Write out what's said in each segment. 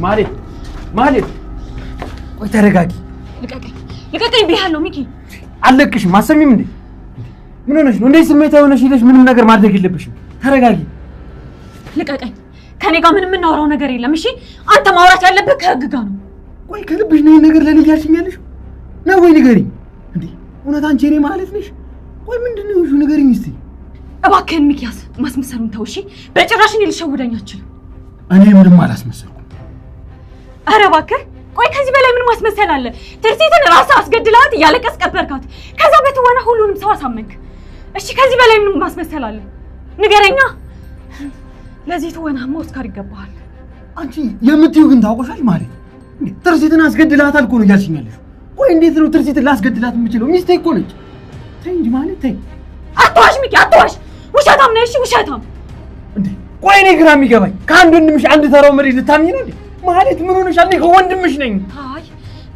ማለት ቆይ ተረጋጊ ልቀቀኝ ቢያለው ሚኪ አለቅሽ ማሰሚም እንዴ ምን ሆነሽ ነው እንዴ ስሜታው ሆነሽ ይለሽ ምንም ነገር ማድረግ የለብሽም ተረጋጊ ልቀቀኝ ከኔ ጋር ምንም እናወራው ነገር የለም እሺ አንተ ማውራት ያለብህ ከህግ ጋር ነው ቆይ ከልብሽ ነው ነገር ለኔ ያልሽኛለሽ ነው ወይ ንገሪኝ እንዴ እውነት አንቺ እኔ ማለት ነሽ ቆይ ምንድነው እሱ ንገሪኝ እስቲ እባክህን ሚኪያስ ማስመሰሉን ተው እሺ በጭራሽ እኔ ልሸውደኝ አልችልም እኔ ምንም አላስመሰልኩም ኧረ እባክህ ቆይ ከዚህ በላይ ምን ማስመሰል አለ ትርሲትን ራስህ አስገድላት ያለቀስ ቀበርካት ከዛ በተዋና ሁሉንም ሰው አሳመንክ እሺ ከዚህ በላይ ምን ማስመሰል አለ ንገረኛ ለዚህ ተወናማ ኦስካር ይገባሃል አንቺ የምትዩ ግን ታውቆሻል ማለት ትርሲትን አስገድላታል እኮ ነው ያልሽኛለሽ ቆይ እንዴት ነው ትርሲትን ላስገድላት የምችለው ሚስቴ እኮ ነች ተይ እንጂ ማለት ተይ አትዋሽ ሚኪ አትዋሽ ውሸታም ነሽ ውሸታም እንዴ ቆይ እኔ ግራ የሚገባኝ ከአንድ ወንድምሽ አንድ ተራው መሬት ልታምኚ ነው እንዴ ማለት ምን ሆነሻል እኔ ወንድምሽ ነኝ አይ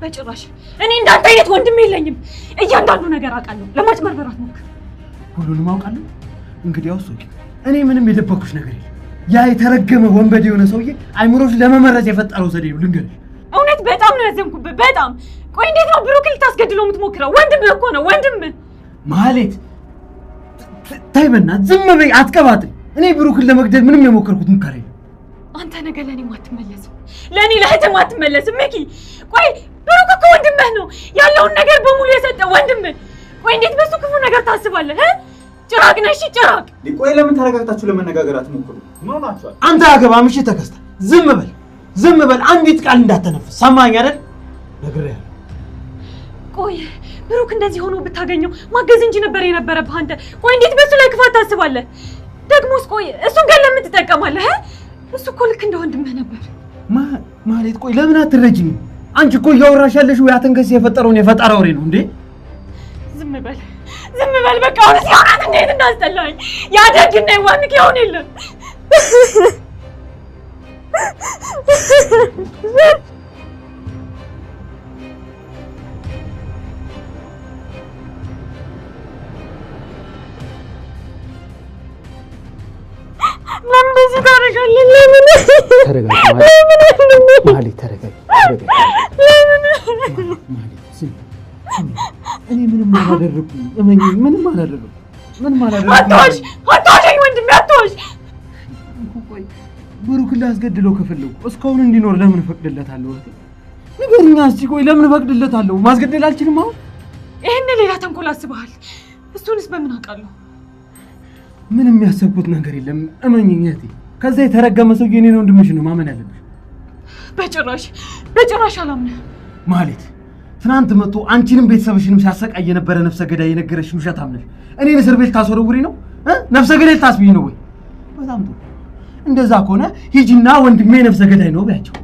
በጭራሽ እኔ እንዳንተ አይነት ወንድም የለኝም እያንዳንዱ ነገር አውቃለሁ ለማጭበርበር አትሞክር ሁሉንም አውቃለሁ እንግዲህ አውሶቂ እኔ ምንም የደበኩሽ ነገር የለም ያ የተረገመ ወንበዴ የሆነ ሰውዬ አይምሮሽ ለመመረዝ የፈጠረው ዘዴ ነው ልንገርሽ እውነት በጣም ነው ያዘንኩብህ በጣም ቆይ እንዴት ነው ብሩክን ልታስገድለው የምትሞክረው ወንድምህ እኮ ነው ወንድምህ ማለት ተይ በእናትህ ዝም በይ አትቀባጥሪ እኔ ብሩክን ለመግደል ምንም የሞከርኩት ሙከራ የለም አንተ ነገ ለኔ ማትመለስም ለኔ ለህተም አትመለስም ሚኪ ቆይ ብሩክ እኮ ወንድምህ ነው ያለውን ነገር በሙሉ የሰጠ ወንድምህ ቆይ እንዴት በሱ ክፉ ነገር ታስባለህ ጭራቅ ነሽ ጭራቅ ቆይ ለምን ተረጋግታችሁ ለመነጋገር አትሞክሩ ምን ሆናችኋል አንተ አገባምሽ ተከስተ ዝም በል አንዲት ቃል እንዳትተነፍስ ሰማኝ አይደል ነግሬሃለሁ ቆይ ብሩክ እንደዚህ ሆኖ ብታገኘው ማገዝ እንጂ ነበር የነበረብህ አንተ ቆይ እንዴት በሱ ላይ ክፋት ታስባለህ ደግሞስ ቆይ እሱን ጋር ለምን ትጠቀማለህ እሱ እኮ ልክ እንደ ወንድምህ ነበር ማለት ቆይ ለምን አትረጂኝ አንቺ እኮ እያወራሽ ያለሽው ያተንከስ የፈጠረውን የፈጠራ ወሬ ነው እንዴ ዝም በል በቃ አሁን ሲያወራት እንዴት እንዳስጠላኝ ያደግና ይዋንክ ይሆን የለም ለምን እንደዚህ ታደርጋለህ ለምን ተረጋጊ ማለት ተረጋጊ እኔ ምንም አላደረኩም እመኝ ምንም አላደረኩም አትዋሽ ወንድሜ አትዋሽ ቆይ ብሩክን ላስገድለው ከፈለኩ እስካሁን እንዲኖር ለምን ፈቅድለታለሁ ንገሪኝ እስቲ ቆይ ለምን ፈቅድለታለሁ ማስገደል አልችልም አሁን ይሄን ሌላ ተንኮል አስበሃል እሱንስ በምን አውቃለሁ ምንም ያሰብኩት ነገር የለም እመኝኝ እህቴ ከዛ የተረገመ ሰው የኔ ነው ወንድምሽ ነው ማመን ያለብሽ በጭራሽ አላምነህ ማለት ትናንት መጥቶ አንቺንም ቤተሰብሽንም ሲያሰቃይ የነበረ ነፍሰ ገዳይ የነገረሽ ውሸታም ነሽ እኔን እስር ቤት ታስወረውሪ ነው ነፍሰ ገዳይ ታስብኝ ነው ወይ በጣም ጥሩ እንደዛ ከሆነ ሂጂና ወንድሜ ነፍሰ ገዳይ ነው በያቸው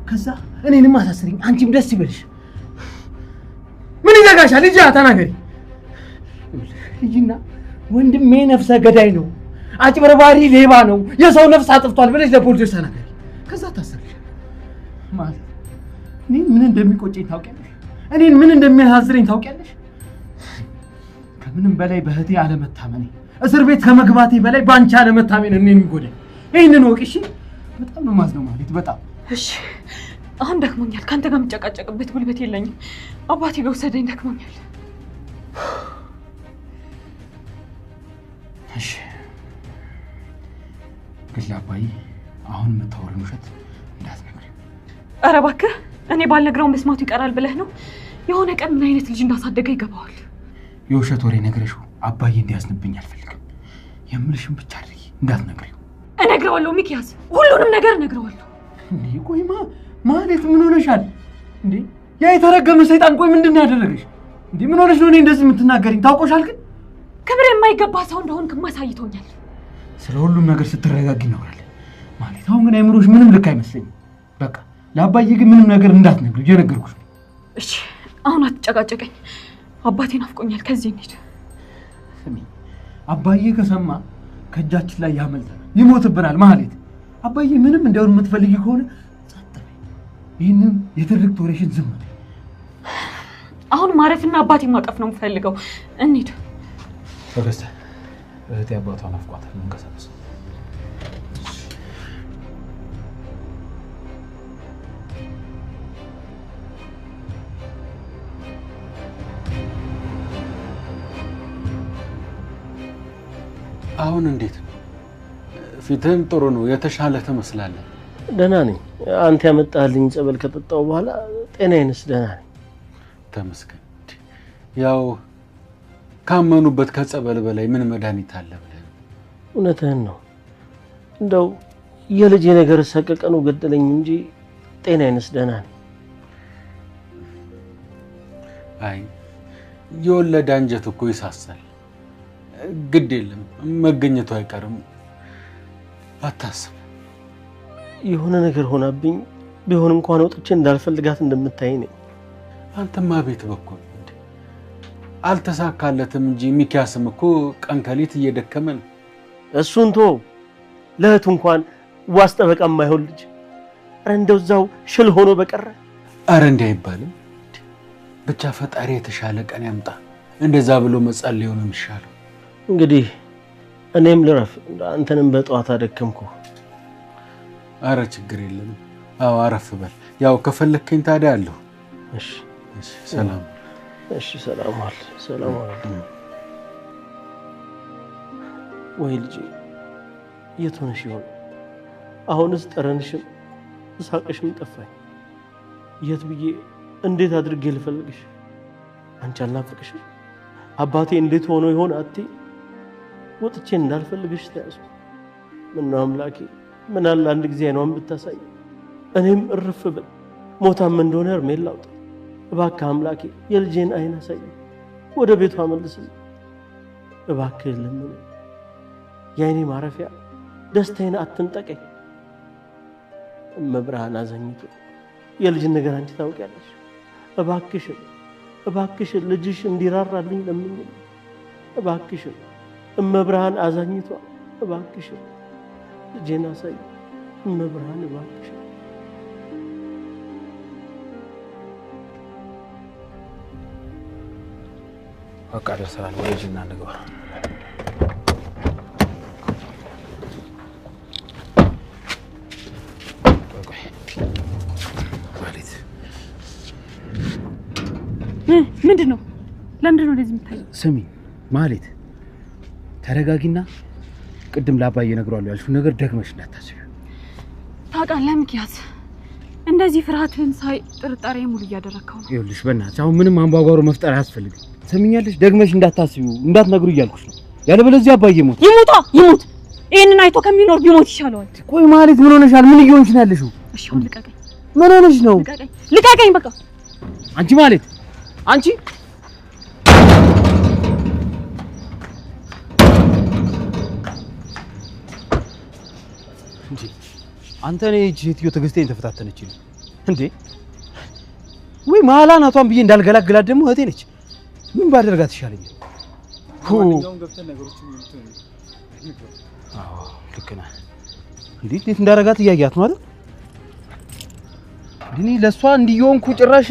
ከዛ እኔንም አሳስሪኝ አንቺም ደስ ይበልሽ ምን ይዘጋሻል ልጅ ተናገሪ ሂጂና ወንድሜ ነፍሰ ገዳይ ነው አጭበርባሪ ሌባ ነው የሰው ነፍስ አጥፍቷል ብለሽ ለፖሊስ ተናገሪ ከዛ ታሰርሽ ማለት እኔን ምን እንደሚቆጨኝ ታውቂያለሽ እኔን ምን እንደሚያሳዝረኝ ታውቂያለሽ ከምንም በላይ በህቴ አለመታመኔ እስር ቤት ከመግባቴ በላይ ባንቺ አለመታመኔ እኔን የሚጎዳኝ ይሄንን ወቅሽ በጣም ነው ማዝነው ማለት በጣም እሺ አሁን ደክሞኛል ካንተ ጋር መጨቃጨቅበት ጉልበት የለኝም አባቴ ጋር ወሰደኝ ደክሞኛል እሺ ግን አባዬ አሁን የምታወሪው ውሸት እንዳትነግሪው ኧረ እባክህ እኔ ባልነግረው መስማቱ ይቀራል ብለህ ነው የሆነ ቀን ምን አይነት ልጅ እንዳሳደገ ይገባዋል የውሸት ወሬ ነግረሽው አባዬ እንዲያዝንብኝ አልፈልግም የምልሽን ብቻ አድርጊ እንዳትነግሪው እነግረዋለሁ ሚኪያስ ሁሉንም ነገር እነግረዋለሁ እንዴ ቆይ ማለት ምን ሆነሻል እንዴ ያ የተረገመ ሰይጣን ቆይ ምንድነው ያደረገሽ እንዴ ምን ሆነሽ ነው እኔ እንደዚህ የምትናገሪኝ ታውቆሻል ግን ክብር የማይገባ ሰው እንደሆንክ ማሳይቶኛል ስለ ሁሉም ነገር ስትረጋጊ እናወራለን ማለት አሁን ግን አይምሮሽ ምንም ልክ አይመስለኝም በቃ ለአባዬ ግን ምንም ነገር እንዳትነግሪው እየነገርኩሽ እሺ አሁን አትጨቃጨቀኝ አባቴ ናፍቆኛል ከዚህ እንሂድ ስሚ አባዬ ከሰማ ከእጃችን ላይ ያመልጣል ይሞትብናል ማለት አባዬ ምንም እንደውን የምትፈልጊ ከሆነ ጸጥ በይ ይህንን የትርክት ወሬሽን ዝም በይ አሁን ማረፍና አባቴ ማቀፍ ነው የምፈልገው እንሂድ ተገስተ እህቴ አባቷን አፍቋታል መንቀሳቀስ አሁን እንዴት ነው? ፊትህም ጥሩ ነው፣ የተሻለ ትመስላለህ። ደህና ነኝ። አንተ ያመጣልኝ ጸበል ከጠጣው በኋላ ጤናዬንስ ደህና ነኝ። ተመስገን። ያው ካመኑበት ከጸበል በላይ ምን መድኃኒት አለ ብለህ? እውነትህን ነው። እንደው የልጄ ነገር ሰቀቀኑ ገደለኝ እንጂ ጤናዬንስ ደህና ነኝ። አይ የወለደ አንጀት እኮ ይሳሳል። ግድ የለም መገኘቱ አይቀርም፣ አታስብ። የሆነ ነገር ሆናብኝ ቢሆን እንኳን ወጥቼ እንዳልፈልጋት እንደምታይ ነኝ። አንተማ ቤት በኩል አልተሳካለትም እንጂ ሚኪያስም እኮ ቀን ከሌት እየደከመ ነው። እሱን ቶ ለእህቱ እንኳን ዋስ ጠበቃ የማይሆን ልጅ ኧረ እንደው እዛው ሽል ሆኖ በቀረ። ኧረ እንዲህ አይባልም። ብቻ ፈጣሪ የተሻለ ቀን ያምጣ። እንደዛ ብሎ መጸለዩ ነው የሚሻለው። እንግዲህ እኔም ልረፍ፣ አንተንም በጠዋት አደከምኩ። ኧረ ችግር የለም። አዎ አረፍ በል። ያው ከፈለከኝ ታዲያ አለሁ። እሺ እሺ፣ ሰላም። እሺ፣ ሰላም ዋል። ሰላም ዋል። ወይ ልጄ የት ሆነሽ ይሆን? አሁንስ ጠረንሽም ሳቅሽም ጠፋኝ። የት ብዬ እንዴት አድርጌ ልፈልግሽ? አንቺ አልናፈቅሽም? አባቴ እንዴት ሆኖ ይሆን አቴ? ወጥቼ እንዳልፈልግሽ ተያዝኩ። ምነው አምላኬ፣ ምን አለ አንድ ጊዜ አይኗን ብታሳይ፣ እኔም እርፍ ብል፣ ሞታም እንደሆነ እርሜን ላውጣ። እባክህ አምላኬ የልጄን አይን አሳይ፣ ወደ ቤቷ መልስልኝ። እባክህ ለምን የአይኔ ማረፊያ ደስታዬን አትንጠቀኝ። እመብርሃን አዛኝቱ የልጅን ነገር አንቺ ታውቂያለሽ። እባክሽን ልጅሽ እንዲራራልኝ ለምኝልኝ። እባክሽን እመብርሃን አዛኝቷ፣ እባክሽን ልጄን አሳይ። እመብርሃን እባክሽን። በቃ ደርሰናል። ወደ ጅና እንግባ። ምንድን ነው? ለምንድን ነው እንደዚህ የምታየው? ስሚ ማለት ተረጋጊና ቅድም ለአባዬ እነግረዋለሁ ያልሽው ነገር ደግመሽ እንዳታስቢው። ታውቃለህ ሚኪያስ፣ እንደዚህ ፍርሃትህን ሳይ ጥርጣሬ ሙሉ እያደረግከው ነው። ይኸውልሽ በእናትሽ አሁን ምንም አንጓጓሮ መፍጠር አያስፈልግም። ሰምኛለሽ? ደግመሽ እንዳታስቢው እንዳትነግሩ እያልኩሽ ነው። ያለበለዚያ አባዬ ሞት ይሞት። ይሄንን አይቶ ከሚኖር ቢሞት ይሻለዋል። ቆይ ማለት ምን ሆነሻል? ምን እየሆንሽ ነው ያለሽው? እሺ አሁን ልቀቀኝ። ምን ሆነሽ ነው? ልቀቀኝ በቃ። አንቺ ማለት አንቺ እንዴ አንተ ነህ እቺ ሴትዮ ትዕግስቴን ተፈታተነችኝ እንዴ? ወይ ማላናቷን ብዬ እንዳልገላግላት ደግሞ እህቴ ነች። ምን ባደርጋት ይሻለኛል? ማንኛውም ገብተን ነገሮችን እንትን አዎ ልክ ነህ። እንዴት እንዳረጋት እያያት ነው አይደል? እኔ ለሷ እንዲየሆንኩ ጭራሽ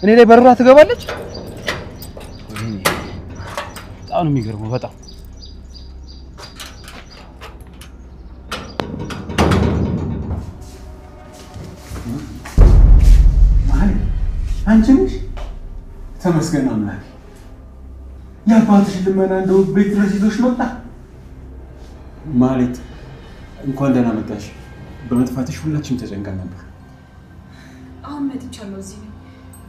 እኔ ላይ በረራ ትገባለች። በጣም ነው የሚገርመው። በጣም አንቺ ነሽ? ተመስገን አምላክ። የአባትሽ ልመና እንደው ቤት ድረስ ይዞሽ መጣ ማለት። እንኳን ደህና መጣሽ። በመጥፋትሽ ሁላችንም ተጨንቀን ነበር። አሁን መጥቻለሁ። እዚህ ነኝ።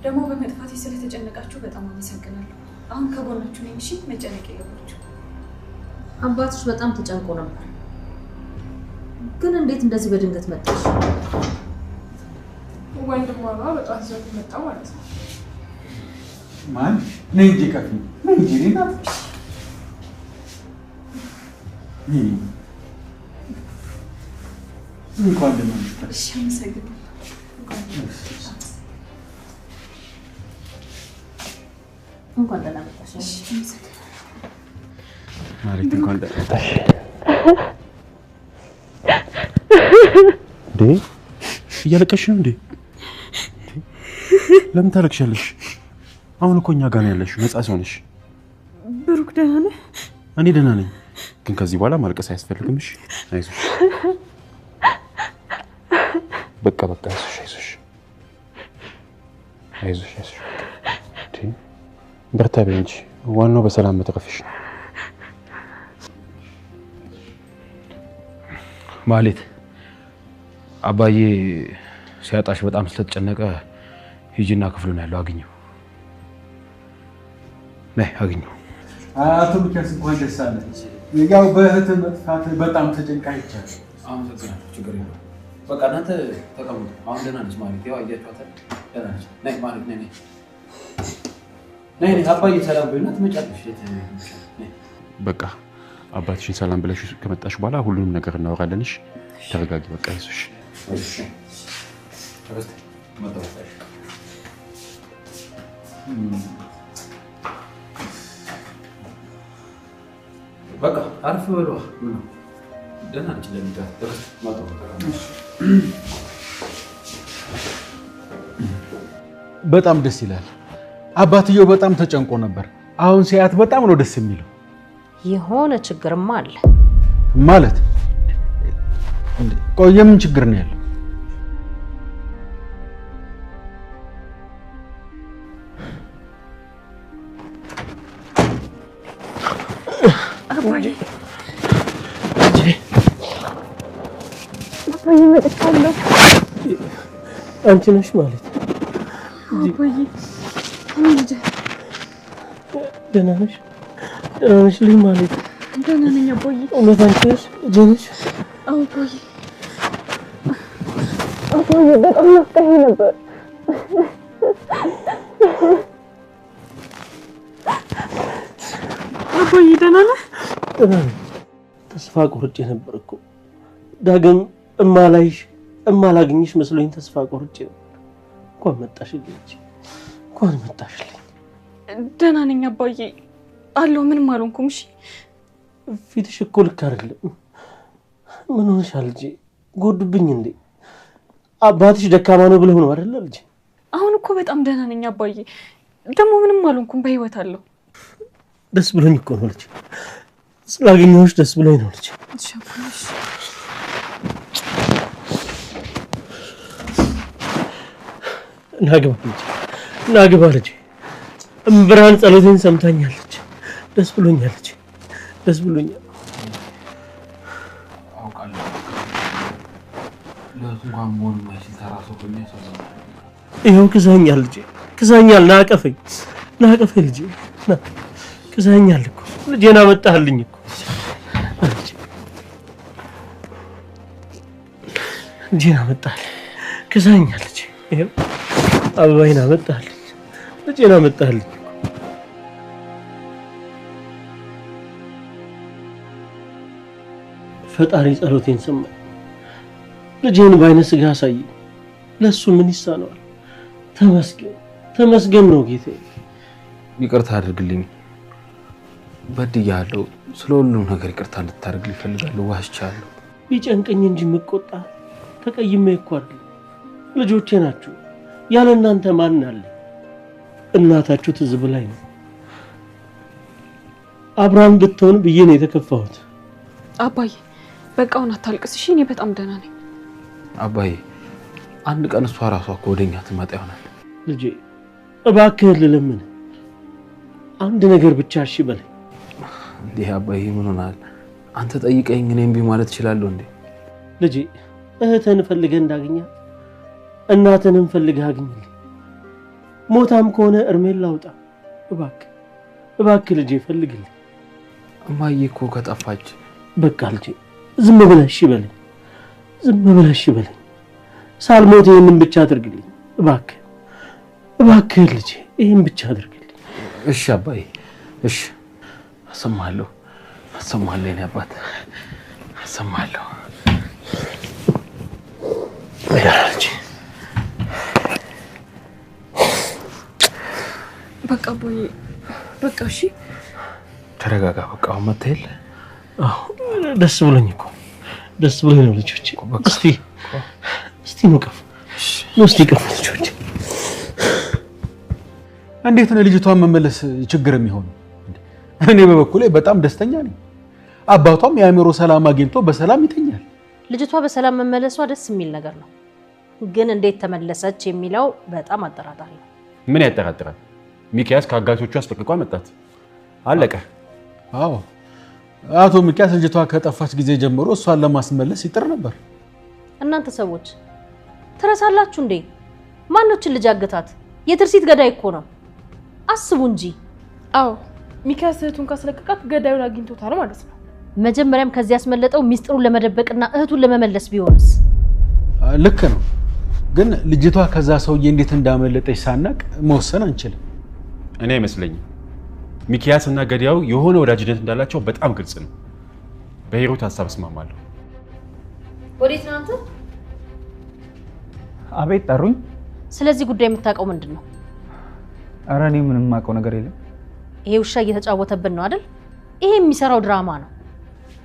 ደግሞ በመጥፋቴ ስለተጨነቃችሁ በጣም አመሰግናለሁ። አሁን ከጎናችሁ ነኝ። እሺ መጨነቅ የለባችሁ። አባትሽ በጣም ተጨንቆ ነበር። ግን እንዴት እንደዚህ በድንገት መጣሽ? ወንድሟ በጣም ዘው መጣ ማለት ነው። ማን ነኝ እንጂ ከፊ ነኝ እንጂ ሌላ እንኳን ደህና መጣሽ። እሺ አመሰግናለሁ። እንኳን ደህና መጣሽ። እሺ አመሰግናለሁ። ማለት እንኳን ደህና መጣሽ። እንዴ እያለቀሽ ነው እንዴ? ለምን ታለቅሻለሽ? አሁን እኮ እኛ ጋር ነው ያለሽው፣ ነፃ ሰው ነሽ። ብሩክ ደህና ነህ? እኔ ደህና ነኝ፣ ግን ከዚህ በኋላ ማልቀስ አያስፈልግም። እሺ አይዞሽ፣ በቃ አይዞሽ፣ አይዞሽ። በርታ በይ እንጂ ዋናው በሰላም መተረፍሽ ነው። ማለት አባዬ ሲያጣሽ በጣም ስለተጨነቀ ሂጂና ክፍሉን ያለው አግኘው። ነይ አግኘው። አቶ ሚካኤል እንኳን ደስ አለህ። ያው በእህትህ መጥፋት በጣም ተጨንቃ ይቻል። አመሰግናለሁ። ችግር የለውም። በቃ እናንተ ተቀመጡ። አሁን ደህና ነች ማለት ያው አያችኋት ደህና ነች። ነይ ማለት ነይ ነይ አባዬ ሰላም በይና ትመጫለሽ። በቃ አባትሽን ሰላም ብለሽ ከመጣሽ በኋላ ሁሉንም ነገር እናወራለን። እሺ ተረጋጊ። በቃ ይሱሽ እሺ ተረጋጊ። መጣሽ በቃ አርፍ በሏ። ደህና ነች ለሚታ በጣም ደስ ይላል። አባትየው በጣም ተጨንቆ ነበር። አሁን ሲያት በጣም ነው ደስ የሚለው። የሆነ ችግርማ አለ ማለት ቆይ ምን ችግር ነው ያለው? አባዬ መጥቻለሁ። አንቺ ነሽ ማለት አባዬ ልጄ ደህና ነሽ? ደህና ነሽ ልጅ ማለት ደህና ነኝ አባዬ። እውነት አንቺ ነሽ? ልጄ ነሽ? አባዬ በጣም ናፍቀኸኝ ነበር። አባዬ ደህና ነህ? ደህና ነኝ። ተስፋ ቆርጬ ነበር እኮ ዳግም እማላይሽ እማላገኝሽ መስሎኝ ተስፋ ቆርጬ ነበር። እንኳን መጣሽልኝ፣ እንኳን መጣሽልኝ። ደህና ነኝ አባዬ አለሁ። ምንም አልሆንኩም። እሺ ፊትሽ እኮ ልክ አይደለም። ምን ሆነሻል ልጄ? ጎዱብኝ እንዴ? አባትሽ ደካማ ነው ብለው ነው አይደል ልጄ? አሁን እኮ በጣም ደህና ነኝ አባዬ። ደግሞ ምንም አልሆንኩም፣ በህይወት አለሁ። ደስ ብሎኝ እኮ ነው ልጄ። ስላገኘሁሽ ደስ ብሎኝ ነው ልጄ። ናግባ ልጄ፣ ናግባ ልጄ። እምብርሃን ጸሎቴን ሰምታኛለች። ደስ ብሎኛል ልጄ፣ ደስ ብሎኛል። አውቃለሁ ለእንኳን መሆን ማይችል ተራሶ ሆኜ ይኸው ክዛኛል ልጄ፣ ክዛኛል። ናቀፈኝ፣ ናቀፈኝ ልጄ፣ ክዛኛል እኮ ልጄን አመጣህልኝ እኮ ልጄን አመጣህልኝ። ክዛኛል ልጄ፣ ይኸው አበባዬን አመጣህልኝ፣ ልጄን አመጣህልኝ። ፈጣሪ ጸሎቴን ሰማኝ። ልጄን በዓይነ ሥጋ አሳየኝ። ለሱ ምን ይሳነዋል? ተመስገን ተመስገን ነው ጌታዬ። ይቅርታ አድርግልኝ፣ በድያለሁ። ስለ ሁሉም ነገር ይቅርታ እንድታደርግልኝ እፈልጋለሁ። ዋሽቻለሁ። ቢጨንቀኝ እንጂ የምቆጣ ተቀይሜ እኮ አይደል። ልጆቼ ናችሁ። ያለ እናንተ ማን አለ? እናታችሁ ትዝ ብላኝ ነው። አብራን ብትሆን ብዬ ነው የተከፋሁት። አባዬ በቃ አሁን አታልቅስ እሺ። እኔ በጣም ደህና ነኝ። አባዬ አንድ ቀን እሷ ራሷ እኮ ወደኛ ትመጣ ይሆናል። ልጄ እባክህን ልለምን አንድ ነገር ብቻ እሺ በለኝ። እንዴ አባዬ ምን ሆናል? አንተ ጠይቀኝ እኔ እምቢ ማለት እችላለሁ እንዴ? ልጄ እህትህን ፈልገህ እንዳገኛት እናትህንም ፈልገህ አግኝልኝ። ሞታም ከሆነ እርሜን ላውጣ። እባክህ እባክህ ልጄ ፈልግልኝ። እማዬ እኮ ከጠፋች በቃ ልጄ ዝም ብለህ እሺ በለኝ፣ ዝም ብለህ እሺ በለኝ። ሳልሞት ይህንን ብቻ አድርግልኝ እባክህ፣ እባክህ ልጄ ይህን ብቻ አድርግልኝ። እሺ አባዬ እሺ። አሰማለሁ አሰማለሁ፣ የኔ አባት አሰማለሁ። ልጄ በቃ አባዬ በቃ እሺ ተረጋጋ። በቃ አሁን መተህ የለ? አዎ ደስ ብሎኝ እኮ ደስ ብሎኝ ነው ልጆቼ። እስቲ ንቀፍ ነው እስቲ ቀፍ ልጆቼ። እንዴት ነው ልጅቷን መመለስ ችግር የሚሆነው? እኔ በበኩሌ በጣም ደስተኛ ነኝ። አባቷም የአእምሮ ሰላም አግኝቶ በሰላም ይተኛል። ልጅቷ በሰላም መመለሷ ደስ የሚል ነገር ነው፣ ግን እንዴት ተመለሰች የሚለው በጣም አጠራጣሪ ነው። ምን ያጠራጥራል? ሚኪያስ ከአጋቾቹ አስጠቅቋ መጣት። አለቀ። አዎ አቶ ሚኪያስ ልጅቷ ከጠፋች ጊዜ ጀምሮ እሷን ለማስመለስ ይጥር ነበር። እናንተ ሰዎች ትረሳላችሁ እንዴ? ማንኖችን ልጅ አገታት? የትርሲት ገዳይ እኮ ነው። አስቡ እንጂ። አዎ ሚኪያስ እህቱን ካስለቀቃት ገዳዩን አግኝቶታል ማለት ነው። መጀመሪያም ከዚህ ያስመለጠው ሚስጥሩን ለመደበቅና እህቱን ለመመለስ ቢሆንስ? ልክ ነው። ግን ልጅቷ ከዛ ሰውዬ እንዴት እንዳመለጠች ሳናቅ መወሰን አንችልም። እኔ አይመስለኝም። ሚኪያስ እና ገዳዩ የሆነ ወዳጅነት እንዳላቸው በጣም ግልጽ ነው። በሂሩት ሀሳብ እስማማለሁ። ወዴት ነው አንተ? አቤት ጠሩኝ። ስለዚህ ጉዳይ የምታውቀው ምንድን ነው? ኧረ እኔ ምንም የማውቀው ነገር የለም። ይሄ ውሻ እየተጫወተብን ነው አይደል? ይሄ የሚሰራው ድራማ ነው።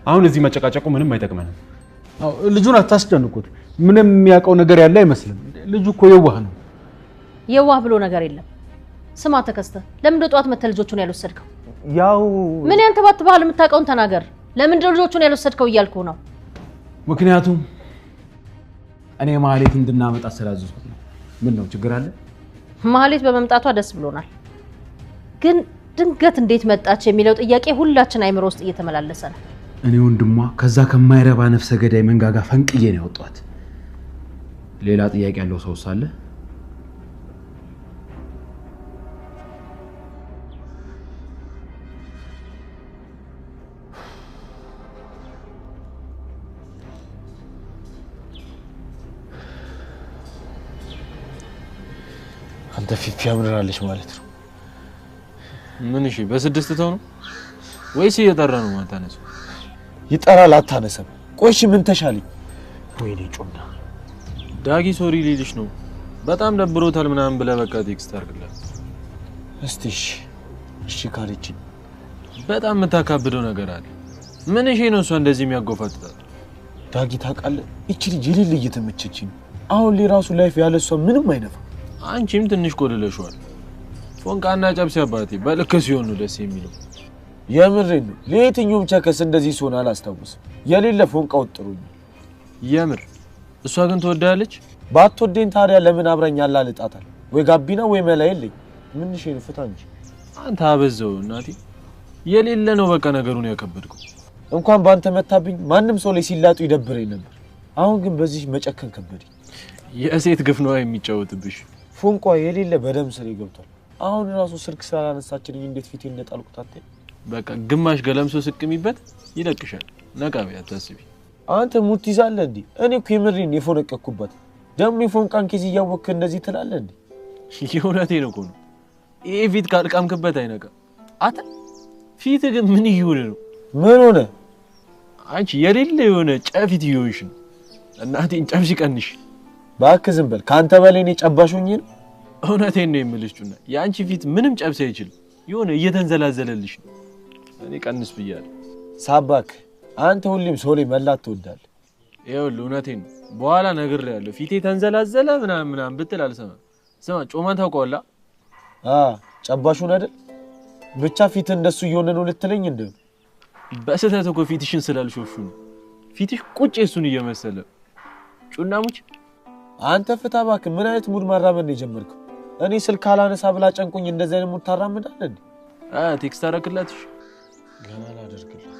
አሁን እዚህ መጨቃጨቁ ምንም አይጠቅመንም። አዎ ልጁን አታስጨንቁት። ምንም የሚያውቀው ነገር ያለ አይመስልም። ልጁ እኮ የዋህ ነው። የዋህ ብሎ ነገር የለም። ስማ ተከስተ፣ ለምን ጧት መተህ ልጆቹን ያልወሰድከው? ያው ምን ያንተባትባል? የምታውቀውን ተናገር። ለምን ልጆቹን ያልወሰድከው እያልኩ ነው። ምክንያቱም እኔ ማህሌት እንድናመጣ ስላዘዝኩት ነው። ምን ነው ችግር አለ? ማህሌት በመምጣቷ ደስ ብሎናል። ግን ድንገት እንዴት መጣች የሚለው ጥያቄ ሁላችን አይምሮ ውስጥ እየተመላለሰ ነው። እኔ ወንድሟ ከዛ ከማይረባ ነፍሰ ገዳይ መንጋጋ ፈንቅዬ ነው ያወጣት። ሌላ ጥያቄ ያለው ሰው ሳለ አንተ ፊፊ አምራለች ማለት ነው። ምን እሺ በስድስት ተው ነው ወይስ እየጠራ ነው ማታነሱ? ይጠራል አታነሰም። ቆይሽ ምን ተሻለኝ? ወይኔ ጮና ዳጊ ሶሪ ሊልሽ ነው። በጣም ደብሮታል ምናምን ብለህ በቃ ቴክስት አድርግላት እስቲ። እሺ ካለች በጣም የምታካብደው ነገር አለ። ምን እሺ ነው እሷ እንደዚህ የሚያጎፋጥጣት? ዳጊ ታውቃለህ፣ እቺ ልጅ የሌለ እየተመቸችኝ አሁን ለራሱ ላይፍ ያለ እሷ ምንም አይነፋ። አንቺም ትንሽ ቆልለሽዋል። ፎንቃና ጨብሲ አባቴ በልክ ሲሆን ነው ደስ የሚለው። የምሬን ነው። ለየትኛውም ቸከስ እንደዚህ ሲሆን አላስታውስም። የሌለ ፎንቃ ወጥሩኝ። የምር እሷ ግን ትወዳለች። ባትወደኝ ታዲያ ለምን አብረኛ አላልጣታል? ወይ ጋቢና ወይ መላ የለኝ። ምን እሺ ነው ፍታ እንጂ አንተ አበዘው እናቴ። የሌለ ነው በቃ ነገሩን ያከበድከው። እንኳን ባንተ መታብኝ ማንም ሰው ላይ ሲላጡ ይደብረኝ ነበር። አሁን ግን በዚህ መጨከን ከበደኝ። የሴት ግፍ ነው የሚጫወትብሽ። ፎንቋ የሌለ በደም ስር ገብቷል። አሁን ራሱ ስልክ ስላነሳችልኝ እንዴት ፊቴ እንደጣልኩት አትይ። በቃ ግማሽ ገለምሶ ስቅሚበት ይለቅሻል። ነቃቢ አታስቢ። አንተ ሙት ይዛለ እንዴ? እኔ እኮ የምሬን የፎነቀኩበት ደም የፎንቃን ኬዝ እያወቅህ እንደዚህ ትላለህ እንዴ? የእውነቴን እኮ ነው። ይሄ ፊት ካልቃምክበት አይነቃ። አታ ፊት ግን ምን ይሁን ነው? ምን ሆነ? አንቺ የሌለ የሆነ ጨፊት ይሆንሽ ነው። እናቴን ጨብሽ ቀንሽ። እባክህ ዝም በል። ካንተ በላይ እኔ ጨባሹኝ ነው። እውነቴን ነው የምልሽ ጩና፣ ያንቺ ፊት ምንም ጨብስ አይችልም። የሆነ እየተንዘላዘለልሽ ነው። እኔ ቀንስ ብያለሁ። ሳባክ አንተ ሁሌም ሰው ላይ መላት ትወዳለህ። ይኸውልህ እውነቴን ነው። በኋላ ነግሬሃለሁ። ፊቴ ተንዘላዘለ ምናምን ብትል አልሰማም። ስማ ጮማን ታውቀዋለህ? ጨባሹን አይደል? ብቻ ፊት እንደሱ እየሆነ ነው ልትለኝ እንዴ? በስህተት እኮ ፊትሽን ስላልሾሹ ነው። ፊትሽ ቁጭ እሱን እየመሰለ ጩናሙች። አንተ ፍታ እባክህ። ምን አይነት ሙድ ማራመድ ነው የጀመርከው? እኔ ስልክ አላነሳ ብላ ጨንቁኝ እንደዚህ አይነት ሙድ ታራምዳለህ እንዴ? ቴክስት አደረግላትሽ? ገና አላደርግላት።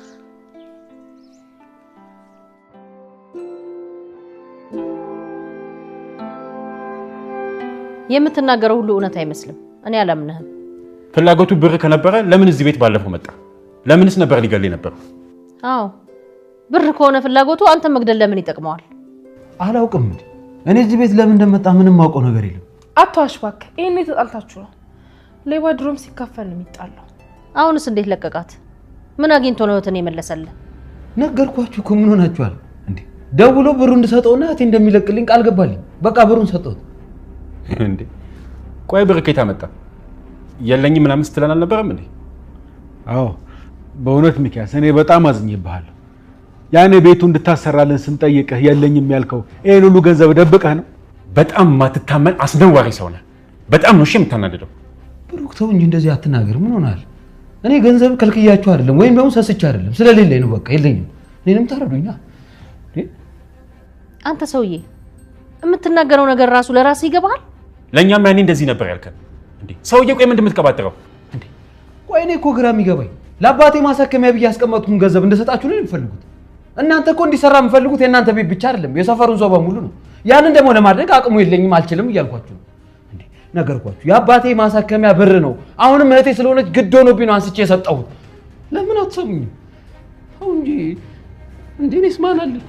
የምትናገረው ሁሉ እውነት አይመስልም። እኔ አላምንህም። ፍላጎቱ ብር ከነበረ ለምን እዚህ ቤት ባለፈው መጣ? ለምንስ ነበር ሊገለኝ ነበር? አዎ ብር ከሆነ ፍላጎቱ አንተ መግደል ለምን ይጠቅመዋል? አላውቅም እንዴ እኔ እዚህ ቤት ለምን እንደመጣ ምንም ማውቀው ነገር የለም። አትዋሽ እባክህ። ይሄኔ ተጣልታችሁ ነው። ሌባ ድሮም ሲካፈል ነው የሚጣለው። አሁንስ እንዴት ለቀቃት? ምን አግኝቶ ነው እህትን የመለሰልህ? ነገርኳችሁ እኮ ምን ሆናችኋል እንዴ? ደውሎ ብሩ እንድሰጠውና እህቴ እንደሚለቅልኝ ቃል ገባልኝ። በቃ ብሩን ሰጠሁት። እንዴ ቆይ ብር ከየት አመጣ? የለኝም ምናምን ስትለን አልነበረም እንዴ? አዎ በእውነት ሚኪያስ እኔ በጣም አዝኜብሃለሁ። ያኔ ቤቱ እንድታሰራልን ስንጠይቅህ የለኝም ያልከው ይሄን ሁሉ ገንዘብ ደብቀህ ነው። በጣም ማትታመን አስነዋሪ ሰው ነህ። በጣም ነው እሺ የምታናደደው። ብሩክ ተው እንጂ እንደዚህ አትናገር። ምን ሆናል? እኔ ገንዘብ ከልክያችሁ አይደለም ወይም ደግሞ ሰስቼ አይደለም፣ ስለሌለኝ ነው። በቃ የለኝም። እኔንም ታረዱኛ። አንተ ሰውዬ የምትናገረው ነገር ራሱ ለራስህ ይገባሃል? ለኛም ያኔ እንደዚህ ነበር ያልከን እንዴ? ሰውዬ ቆይ ምንድን የምትቀባጥረው እንዴ? ቆይ እኔ እኮ ግራ የሚገባኝ ለአባቴ ማሳከሚያ ብዬ ያስቀመጥኩን ገንዘብ እንደሰጣችሁ ነው የሚፈልጉት። እናንተ እኮ እንዲሰራ የምፈልጉት የእናንተ ቤት ብቻ አይደለም የሰፈሩን ሰው በሙሉ ነው። ያንን ደግሞ ለማድረግ አቅሙ የለኝም አልችልም እያልኳችሁ ነው እንዴ። ነገርኳችሁ የአባቴ ማሳከሚያ ብር ነው። አሁንም እህቴ ስለሆነች ግድ ሆኖብኝ ነው አንስቼ የሰጠሁት። ለምን አትሰሙኝም? አሁን እንዴ እኔስ ማን አለኝ?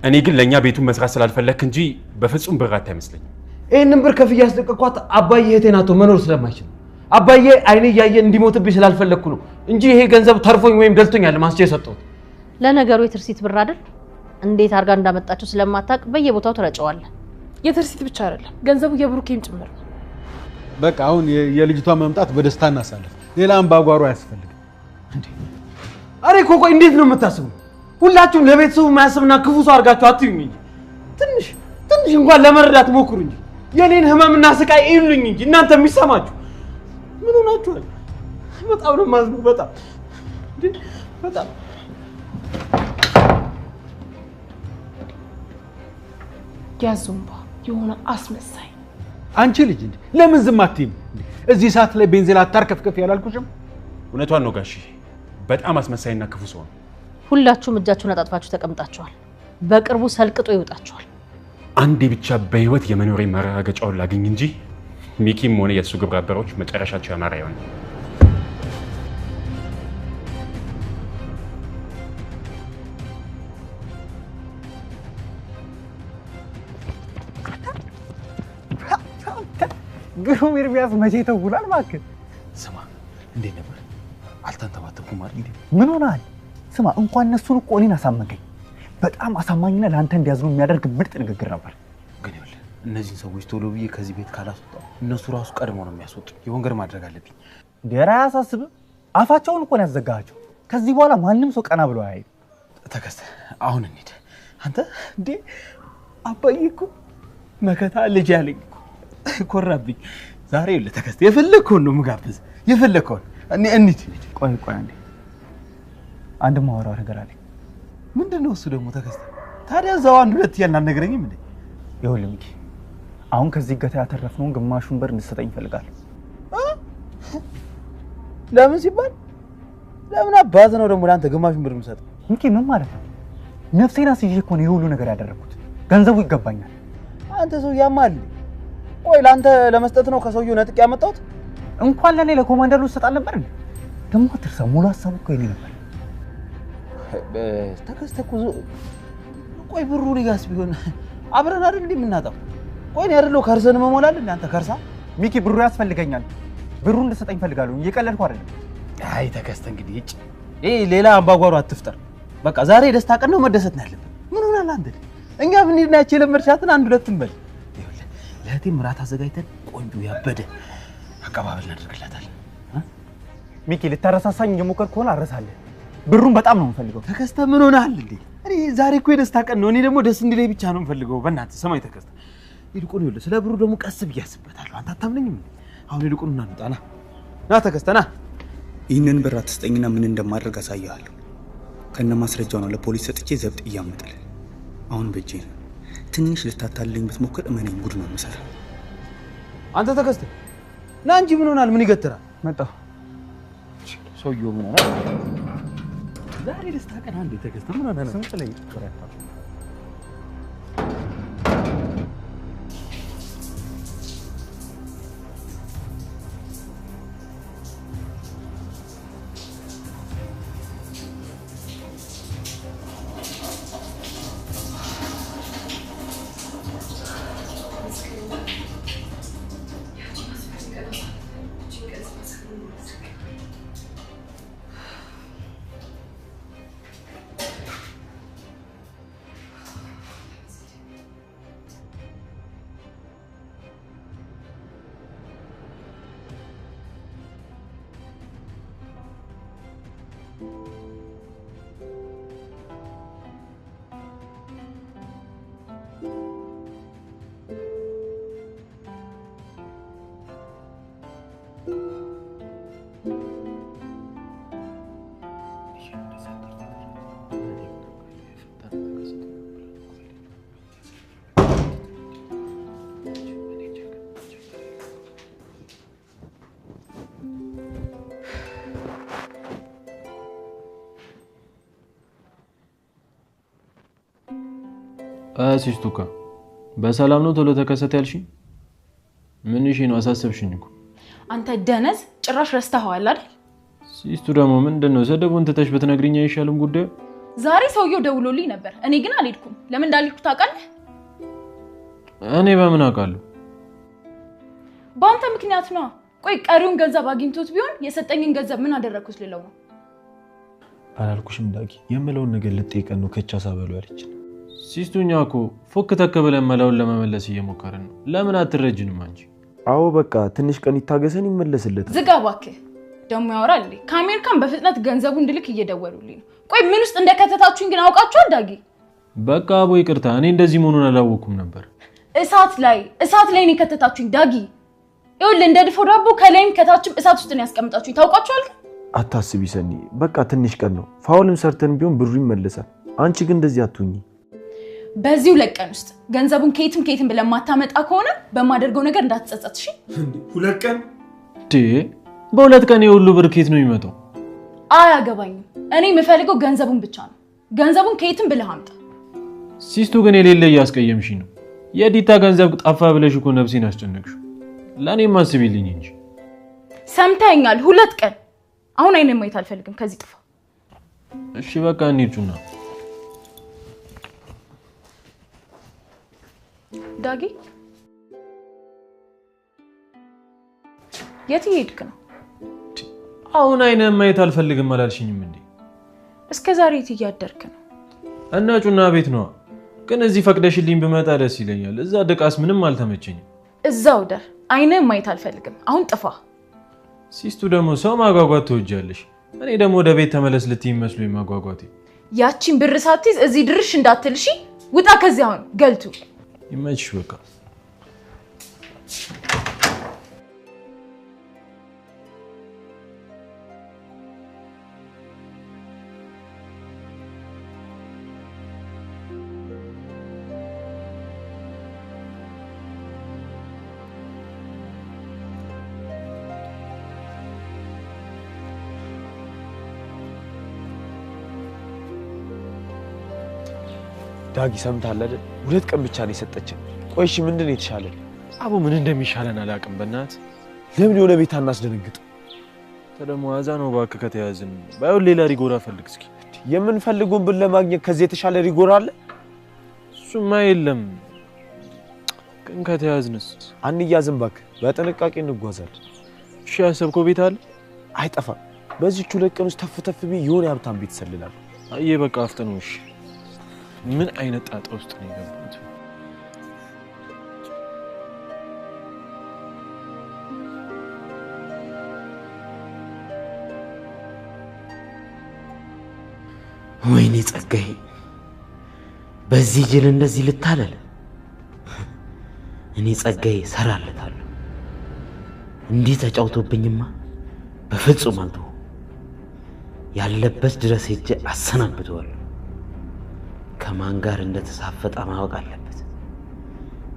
እኔ ግን ለእኛ ቤቱን መስራት ስላልፈለክ እንጂ በፍጹም ብር አይመስለኝም። ይህንን ብር ከፍዬ ያስለቀኳት አባዬ እህቴን አቶ መኖር ስለማይችል አባዬ አይኔ እያየ እንዲሞትብኝ ስላልፈለግኩ ነው እንጂ ይሄ ገንዘብ ተርፎኝ ወይም ደልቶኛል አንስቼ የሰጠሁት። ለነገሩ የትርሲት ብር አይደል? እንዴት አርጋ እንዳመጣችሁ ስለማታውቅ በየቦታው ትረጨዋለህ። የትርሲት ብቻ አይደለም ገንዘቡ የብሩኬም ጭምር ነው። በቃ አሁን የልጅቷ መምጣት በደስታ እናሳለፍ። ሌላ አምባጓሮ አያስፈልግም እንዴ። አሬ ቆይ እንዴት ነው የምታስቡ? ሁላችሁም ለቤተሰቡ ማያስብና ክፉ ሰው አድርጋችሁ አትዩኝ እንጂ ትንሽ እንኳን ለመረዳት ሞክሩ እንጂ የኔን ህመምና ስቃይ እዩልኝ እንጂ እናንተ የሚሰማችሁ ምን ሆናችኋል? በጣም ነው ማዝኑ በጣም በጣም ያዙምባ የሆነ አስመሳይ አንቺ ልጅ እንዴ ለምን ዝም አትይም? እዚህ ሰዓት ላይ ቤንዚን አታርከፍከፍ ያላልኩሽም? እውነቷን ነው ጋሺ፣ በጣም አስመሳይና ክፉ ሰው ነው። ሁላችሁም እጃችሁን አጣጥፋችሁ ተቀምጣችኋል። በቅርቡ ሰልቅጦ ይወጣችኋል። አንዴ ብቻ በህይወት የመኖሬ ማረጋገጫውን ላገኝ እንጂ ሚኪም ሆነ የእሱ ግብረ አበሮች መጨረሻቸው ያማረ ይሆናል። ግሩም ኤርሚያስ መቼ ተውላል እባክህ። ስማ እንዴት ነበር? አልተንተባተብኩም አይደል? ምን ሆነሃል? ስማ እንኳን እነሱን እኮ እኔን አሳመንከኝ። በጣም አሳማኝና ለአንተ እንዲያዝኑ የሚያደርግ ምርጥ ንግግር ነበር። ግን ይኸውልህ እነዚህን ሰዎች ቶሎ ብዬ ከዚህ ቤት ካላስወጣሁ እነሱ ራሱ ቀድሞ ነው የሚያስወጡ። የወንገር ማድረግ አለብኝ። ዴራ ያሳስብህ። አፋቸውን እኮ ነው ያዘጋሃቸው። ከዚህ በኋላ ማንም ሰው ቀና ብሎ አያይም። ተከስተ አሁን እንሂድ። አንተ እንዴ አባዬ እኮ መከታ ልጅ ያለኝ ኮራብኝ። ዛሬ ይኸውልህ ተከስተ የፈለግከውን ነው የምጋብዝ የፈለግከውን። እንሂድ። ቆይ አንዴ አንድ ማወራው ነገር አለኝ። ምንድነው እሱ ደግሞ ተከስተ? ታዲያ እዛው አንድ ሁለት እያልን አልነግረኝም እንዴ? ይኸውልህ ሚኪ አሁን ከዚህ ገታ ያተረፍነውን ግማሹን ብር እንድትሰጠኝ እፈልጋለሁ። ለምን ሲባል ለምን አባዝ ነው ደግሞ ለአንተ ግማሹን ብር የምሰጠው? ሚኪ ምን ማለት ነው? ነፍሴን አስይዤ እኮ ነው የሁሉ ነገር ያደረኩት። ገንዘቡ ይገባኛል። አንተ ሰው ያማል። ቆይ ለአንተ ለመስጠት ነው ከሰውየው ነጥቅ ያመጣሁት? እንኳን ለኔ ለኮማንደሩ ሰጣል ነበር እንዴ? ደግሞ አትርሳ፣ ሙሉ ሀሳቡ እኮ የኔ ነበር። ተከስተኩ ቆይ ብሩ ሊጋስ ቢሆን አብረን አይደል እንደምናጣው? ቆይ ነው አይደል ከርሰን መሞላል እንዴ? አንተ ከርሳ ሚኪ ብሩ ያስፈልገኛል። ብሩ እንድትሰጠኝ ፈልጋለሁ። እየቀለድኩ አይደለም። አይ ተከስተ እንግዲህ እጭ ሌላ አምባጓሮ አትፍጠር። በቃ ዛሬ ደስታ ቀን ነው፣ መደሰት ነው ያለብን። ምን ሆናል አንተ? እኛ ብንሄድና ያቺ ለመርሻትን አንድ ሁለት እንበል። ይኸውልህ ለእህቴም እራት አዘጋጅተን ቆንጆ ያበደ አቀባበል እናደርግላታለን። ሚኪ ልታረሳሳኝ እየሞከርክ ከሆነ አረሳለሁ። ብሩን በጣም ነው የምፈልገው። ተከስተ ምን ሆነሃል እንዴ? እኔ ዛሬ እኮ የደስታ ቀን ነው። እኔ ደግሞ ደስ እንዲለኝ ብቻ ነው የምፈልገው። በእናትህ ሰማይ ተከስተ። ይልቁን ይኸውልህ ስለ ብሩ ደግሞ ቀስ ብዬ አስብበታለሁ። አንተ አታምነኝም? አሁን ይልቁን እናንጣና ና ተከስተና ይህንን ብር አትስጠኝና ምን እንደማድረግ አሳያለሁ። ከነ ማስረጃው ነው ለፖሊስ ሰጥቼ ዘብጥ እያመጣል። አሁን በእጄ ነው። ትንሽ ልታታልልኝ ብትሞክር እመነኝ ጉድ ነው የምሰራው። አንተ ተከስተ ና እንጂ ምን ሆናል? ምን ይገትራል? መጣሁ። ሰውየው ምን ሆናል? ዛሬ ደስታ ቀን አንዴ ተከስተ ምን ሆናል? ስንት ላይ ይቆራል? ሲስቱካ በሰላም ነው ቶሎ ተከሰተ ያልሽኝ? ምን እሺ ነው አሳሰብሽኝ እኮ። አንተ ደነዝ ጭራሽ ረስተኸዋል አይደል? ሲስቱ ደግሞ ምንድነው ሰደቡን ትተሽ በትነግሪኛ ይሻልም ጉዳዩ። ዛሬ ሰውየው ደውሎልኝ ነበር። እኔ ግን አልሄድኩም። ለምን እንዳልኩ ታውቃለህ? እኔ በምን አውቃለሁ? በአንተ ምክንያት ነው። ቆይ ቀሪውን ገንዘብ አግኝቶት ቢሆን የሰጠኝን ገንዘብ ምን አደረኩት ልለው ነው? አላልኩሽም ዳጊ? የምለውን ነገር ልጠይቀን ነው ከቻሳ በሉ ያለች። ሲስቱኛ እኮ ፎክ ተከበለን መላውን ለመመለስ እየሞከረን ነው። ለምን አትረጅንም አንቺ? አዎ በቃ ትንሽ ቀን ይታገሰን ይመለስለታል። ዝጋ እባክህ። ደሞ ያወራል። ከአሜሪካን በፍጥነት ገንዘቡ እንድልክ እየደወሉልኝ ነው። ቆይ ምን ውስጥ እንደከተታችሁኝ ግን አውቃችኋል ዳጊ? በቃ አቦ ይቅርታ፣ እኔ እንደዚህ መሆኑን አላወኩም ነበር። እሳት ላይ ነው ከተታችሁኝ ዳጊ። ይኸውልህ እንደ ድፎ ዳቦ ከላይም ከታችም እሳት ውስጥ ነው ያስቀምጣችሁኝ። ታውቃችኋል? አታስቢ ሰኒ፣ በቃ ትንሽ ቀን ነው። ፋውልም ሰርተን ቢሆን ብሩ ይመለሳል። አንቺ ግን እንደዚህ አትሁኚ። በዚሁ ለቀን ውስጥ ገንዘቡን ከየትም ብለን ማታመጣ ከሆነ በማደርገው ነገር እንዳትጸጸት እሺ? 2 ቀን በሁለት ቀን የሁሉ ብር ከየት ነው የሚመጣው? አያገባኝም። እኔ የምፈልገው ገንዘቡን ብቻ ነው። ገንዘቡን ከየትም ብለህ አምጣ። ሲስቱ ግን የሌለ እያስቀየምሽኝ ነው። የዲታ ገንዘብ ጠፋ ብለሽ እኮ ነፍሴን አስጨነቅሽው። ለእኔም አስቢልኝ እንጂ። ሰምተኸኛል? 2 ቀን። አሁን አይኔን ማየት አልፈልግም። ከዚህ ጥፋ። እሺ በቃ እንሂድና ዳጊ የት ሄድክ ነው? አሁን አይኔን ማየት አልፈልግም አላልሽኝም እንዴ? እስከ ዛሬ የት እያደርክ ነው? እና ጩና ቤት ነው። ግን እዚህ ፈቅደሽልኝ ብመጣ ደስ ይለኛል። እዛ ድቃስ ምንም አልተመቸኝም። እዛው ደር። አይኔን ማየት አልፈልግም። አሁን ጥፋ። ሲስቱ ደግሞ ሰው ማጓጓት ትወጃለሽ። እኔ ደግሞ ወደ ቤት ተመለስ ልትይኝ መስሎኝ ማጓጓቴ። ያቺን ብር ሳትይዝ እዚህ ድርሽ እንዳትልሺ። ውጣ ከዚህ አሁን ገልቱ። ይመችሽ በቃ። ዳጊ ሰምተሃል አይደል? 2 ቀን ብቻ ነው የሰጠችን። ቆይ እሺ ምንድን ነው የተሻለ? አቦ ምን እንደሚሻለን አላውቅም። በእናትህ ለምን የሆነ ቤት አናስደነግጥ? ተደሞ አዛ ነው እባክህ ከተያዝን። ባይሆን ሌላ ሪጎራ ፈልግ እስኪ። የምንፈልገውን ብር ለማግኘት ከዚህ የተሻለ ሪጎራ አለ? እሱማ የለም። ግን ከተያዝንስ? አንያዝም እባክህ፣ በጥንቃቄ እንጓዛለን። እሺ ያሰብከው ቤት አለ? አይጠፋም። በዚህች 2 ቀን ውስጥ ተፍ ቢ የሆነ ሀብታም ቤት ይሰልላል። አየህ በቃ አፍጥነው። እሺ ምን አይነት ጣጣ ውስጥ ነው የገባሁት? ወይኔ ጸጋዬ፣ በዚህ ጅል እንደዚህ ልታለል? እኔ ጸጋዬ ሰራለታለሁ። እንዲህ ተጫውቶብኝማ በፍጹም አልተው። ያለበት ድረስ ሄጄ አሰናብተዋለሁ። ከማን ጋር እንደተሳፈጠ ማወቅ አለበት።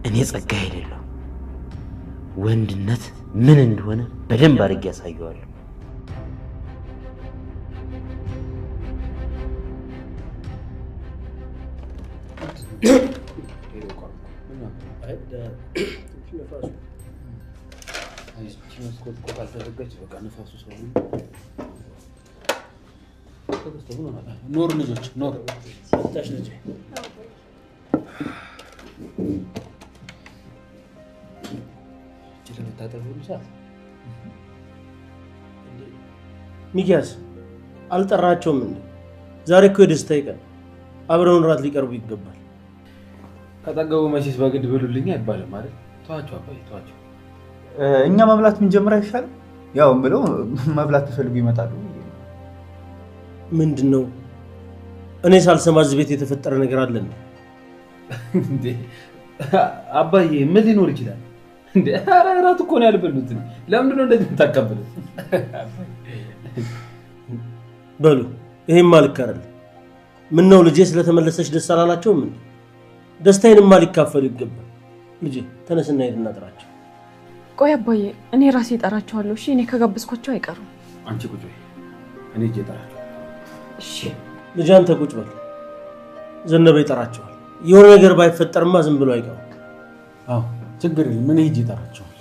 እኔ ጸጋዬ አይደለሁ። ወንድነት ምን እንደሆነ በደንብ አድርጌ ያሳየዋለሁ። ኖር ልጆች ኖር ታሽ ልጅ ሚኪያስ አልጠራቸውም እንዴ? ዛሬ እኮ የደስታዬ ቀን፣ አብረውን ራት ሊቀርቡ ይገባል። ከጠገቡ መቼስ በግድ ብሉልኝ አይባልም ማለት። ተዋቸው አባይ ተዋቸው። እኛ መብላት ምን ጀምር አይሻልም? ያው ብለው መብላት ተፈልጉ ይመጣሉ። ምንድነው? እኔ ሳልሰማ እዚህ ቤት የተፈጠረ ነገር አለ እንዴ? አባዬ ምን ሊኖር ይችላል እንዴ? ኧረ እራት እኮ ነው ያልበሉት። ለምንድን ነው እንደዚህ የምታቀብሉት? በሉ ይሄማ ልክ አይደለም። ምነው ልጄ ስለተመለሰች ደስ አላላቸውም እንዴ? ደስታዬንማ ሊካፈሉ ይገባል። ልጄ ተነስና ሄድና ጥራቸው። ቆይ አባዬ፣ እኔ ራሴ እጠራቸዋለሁ። እሺ፣ እኔ ከጋበዝኳቸው አይቀሩም። አንቺ ቁጭ በይ፣ እኔ እጠራቸዋለሁ። እሺ ልጅ አንተ ቁጭ በል። ዘነበ ይጠራቸዋል። የሆነ ነገር ባይፈጠርማ ዝም ብሎ አይቀርም። አዎ ችግር የለም። ምን ሂጅ ይጠራቸዋል።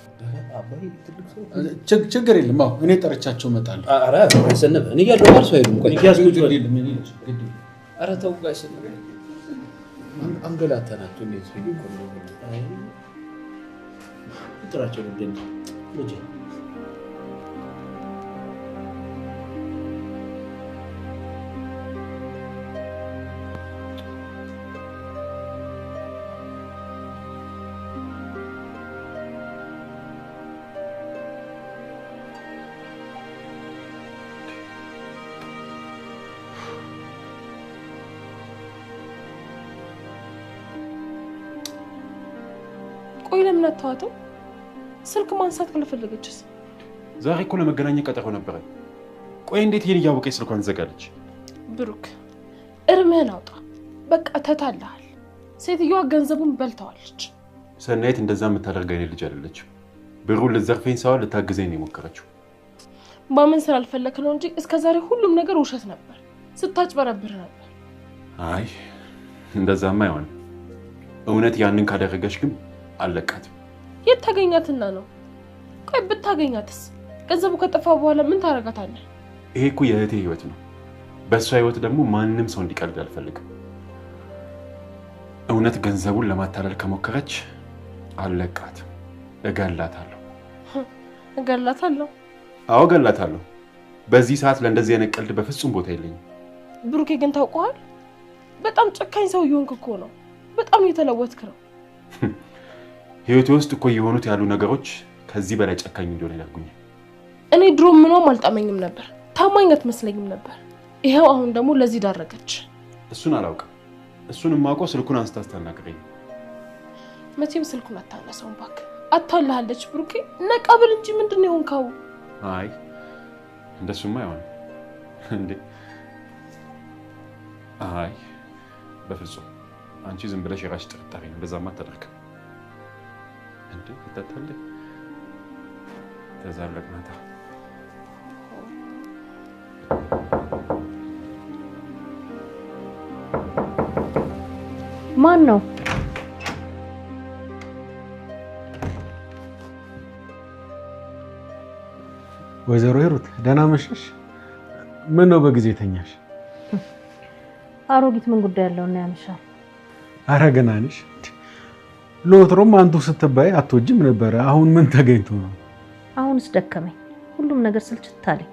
ችግር የለም። አዎ እኔ ጠርቻቸው እመጣለሁ። ኧረ አይሰነፍ እኔ ያለው ባርሶ አይደለም። ቆይ ሚኪያስ ቁጭ በል። ኧረ ተው አይሰነፍ አንገላታናቸው እንዴት ነው? ጥራቸው ልጅ ልጅ ቆይ ለምን አታዋተው? ስልክ ማንሳት ካልፈለገችስ? ዛሬ እኮ ለመገናኘት ቀጠሮ ነበረ። ቆይ እንዴት ይሄን እያወቀች ስልኳን ትዘጋለች? ብሩክ እርምህን አውጣ። በቃ ተታለሃል። ሴትዮዋ ገንዘቡን በልተዋለች። ሰናይት እንደዛ የምታደርገኝ ልጅ አይደለችም። ብሩን ልትዘርፈኝ ሳይሆን ልታግዘኝ ነው የሞከረችው። ማመን ስላልፈለክ ነው እንጂ እስከዛሬ ሁሉም ነገር ውሸት ነበር። ስታጭበረብር ነበር። አይ እንደዛማ አይሆንም። እውነት ያንን ካደረገች ግን አለቃትም። የት ታገኛትና ነው? ቆይ ብታገኛትስ? ገንዘቡ ከጠፋ በኋላ ምን ታረጋታለህ? ይሄ እኮ የእህቴ ህይወት ነው። በእሷ ህይወት ደግሞ ማንም ሰው እንዲቀልድ አልፈልግም። እውነት ገንዘቡን ለማታለል ከሞከረች አለቃትም። እገላታለሁ። እገላታለሁ? አዎ እገላታለሁ። በዚህ ሰዓት ለእንደዚህ አይነት ቀልድ በፍጹም ቦታ የለኝም። ብሩኬ ግን ታውቀዋል? በጣም ጨካኝ ሰው እየሆንክ እኮ ነው። በጣም እየተለወጥክ ነው። ህይወቴ ውስጥ እኮ የሆኑት ያሉ ነገሮች ከዚህ በላይ ጨካኝ እንደሆነ ያደርጉኛል። እኔ ድሮ ምንም አልጣመኝም ነበር። ታማኝ አትመስለኝም ነበር። ይሄው አሁን ደግሞ ለዚህ ዳረገች። እሱን አላውቅም። እሱን የማውቀው ስልኩን አንስታ ስታናግረኝ። መቼም ስልኩን አታነሳውም እባክህ። አታልሃለች ብሩኬ። ነቃ ብል እንጂ ምንድነው የሆንከው? አይ እንደሱማ አይሆንም እንዴ። አይ በፍጹም አንቺ ዝም ብለሽ የራስሽ ጥርጣሬ ነው። እንደዛማ አታደርግም እንዴ። ይታታል ተዛለቅናታ። ማን ነው? ወይዘሮ ሂሩት ደህና መሸሽ። ምን ነው በጊዜ ተኛሽ? አሮጊት ምን ጉዳይ ያለው እና ያመሻል? አረ ገና ነሽ። ለወትሮም አንቱ ስትባይ አትወጂም ነበረ። አሁን ምን ተገኝቶ ነው? አሁንስ ደከመኝ። ሁሉም ነገር ስልችት አለኝ።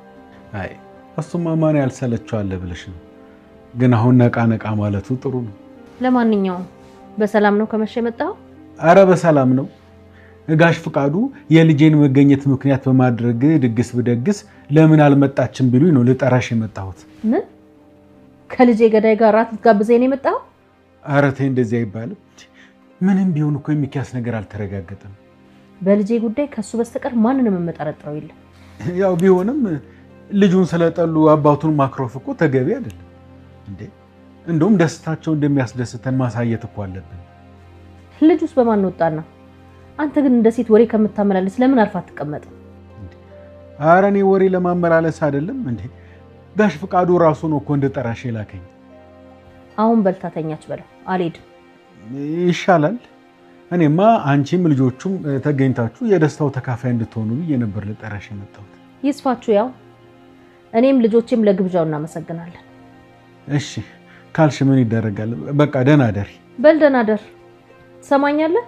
አይ እሱማ ማን ያልሰለችዋል ብለሽ ነው። ግን አሁን ነቃ ነቃ ማለቱ ጥሩ ነው። ለማንኛውም በሰላም ነው ከመሸ የመጣው? አረ በሰላም ነው። ጋሽ ፍቃዱ የልጄን መገኘት ምክንያት በማድረግ ድግስ ብደግስ ለምን አልመጣችም ቢሉኝ ነው ልጠራሽ የመጣሁት። ምን? ከልጄ ገዳይ ጋር ራት ልትጋብዘኝ ነው የመጣው? አረ ተይ እንደዚህ አይባልም። ምንም ቢሆን እኮ የሚኪያስ ነገር አልተረጋገጠም። በልጄ ጉዳይ ከሱ በስተቀር ማንንም የምጠረጥረው የለም። ያው ቢሆንም ልጁን ስለጠሉ አባቱን ማክሮፍ እኮ ተገቢ አይደለም እንዴ። እንደውም ደስታቸው እንደሚያስደስተን ማሳየት እኮ አለብን። ልጁስ በማን ወጣና? አንተ ግን እንደ ሴት ወሬ ከምታመላለስ ለምን አልፋ አትቀመጥም? ኧረ እኔ ወሬ ለማመላለስ አይደለም እንዴ። ጋሽ ፍቃዱ ራሱ ነው እኮ እንደጠራሽ የላከኝ። አሁን በልታተኛች በለው። አልሄድም። ይሻላል። እኔማ አንቺም ልጆቹም ተገኝታችሁ የደስታው ተካፋይ እንድትሆኑ ብዬ ነበር ልጠራሽ የመጣሁት። ይስፋችሁ። ያው እኔም ልጆቼም ለግብዣው እናመሰግናለን። እሺ ካልሽ ምን ይደረጋል። በቃ ደህና ደሪ። በል ደህና ደር። ትሰማኛለህ?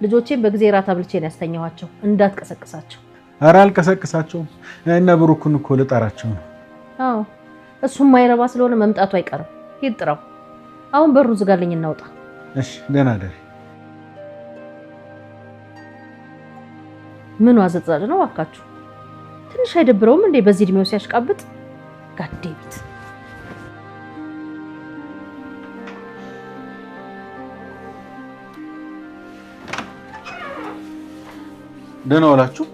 ልጆቼም በጊዜ ራት አብልቼ ነው ያስተኛኋቸው። እንዳትቀሰቅሳቸው። ኧረ አልቀሰቅሳቸውም። እነ ብሩክን እኮ ልጠራቸው ነው። አዎ እሱም ማይረባ ስለሆነ መምጣቱ አይቀርም። ሂድ ጥራው። አሁን በሩ ዝጋልኝ እናውጣ። እሺ ደህና ደሪ። ምን ዋዘጻጭ ነው አካችሁ? ትንሽ አይደብረውም እንዴ በዚህ እድሜው ሲያሽቃብጥ? ጋዴቢት ደህና ዋላችሁ?